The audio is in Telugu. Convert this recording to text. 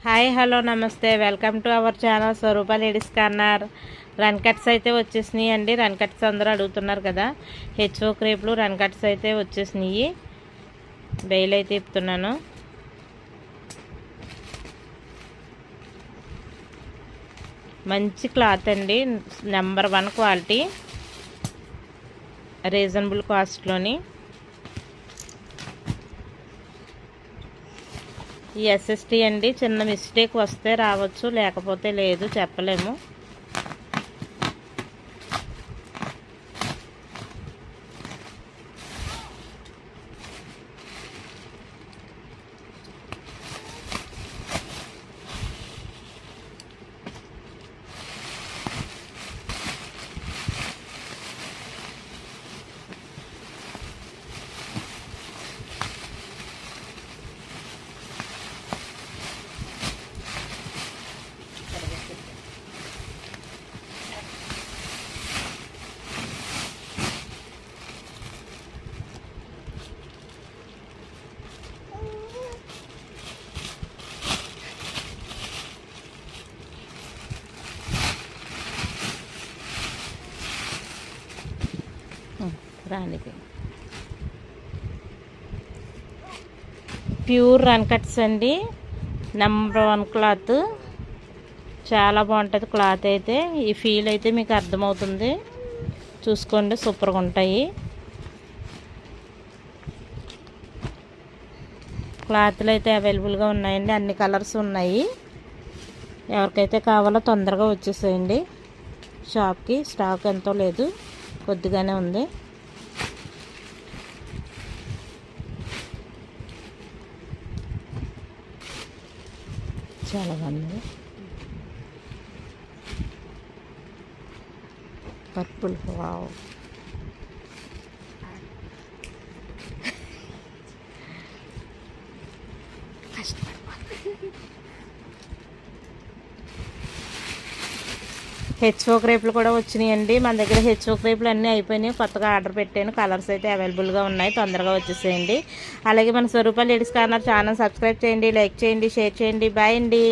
హాయ్ హలో నమస్తే welcome to our channel Swarupa ladies corner. Run cuts అయితే వచ్చేసినాయి అండి. రన్ కట్స్ అందరూ అడుగుతున్నారు కదా. హెచ్ఓ క్రేప్లు రన్ కట్స్ అయితే వచ్చేసినాయి. బెయిల్ అయితే ఇస్తున్నాను. మంచి క్లాత్ అండి, నెంబర్ 1 క్వాలిటీ, రీజనబుల్ కాస్ట్లోని. ఈ ఎస్ఎస్టీ అండి, చిన్న మిస్టేక్ వస్తే రావచ్చు, లేకపోతే లేదు, చెప్పలేము. రానికి ప్యూర్ రన్ కట్స్ అండి, నెంబర్ 1 క్లాత్. చాలా బాగుంటుంది క్లాత్ అయితే. ఈ ఫీల్ అయితే మీకు అర్థమవుతుంది, చూసుకోండి, సూపర్గా ఉంటాయి. క్లాత్లు అయితే అవైలబుల్గా ఉన్నాయండి, అన్ని కలర్స్ ఉన్నాయి. ఎవరికైతే కావాలో తొందరగా వచ్చేసేయండి షాప్కి. స్టాక్ ఎంతో లేదు, కొద్దిగానే ఉంది. చాలా బాగుంది. Purple, wow. హెచ్ఓ క్రేప్లు కూడా వచ్చినాయండి మన దగ్గర. హెచ్ఓ క్రేప్లు అన్నీ అయిపోయినాయి, కొత్తగా ఆర్డర్ పెట్టాను. కలర్స్ అయితే అవైలబుల్గా ఉన్నాయి, తొందరగా వచ్చేసేయండి. అలాగే మన స్వరూప లేడీస్ కార్నర్ ఛానల్ సబ్స్క్రైబ్ చేయండి, లైక్ చేయండి, షేర్ చేయండి. బాయ్ అండి.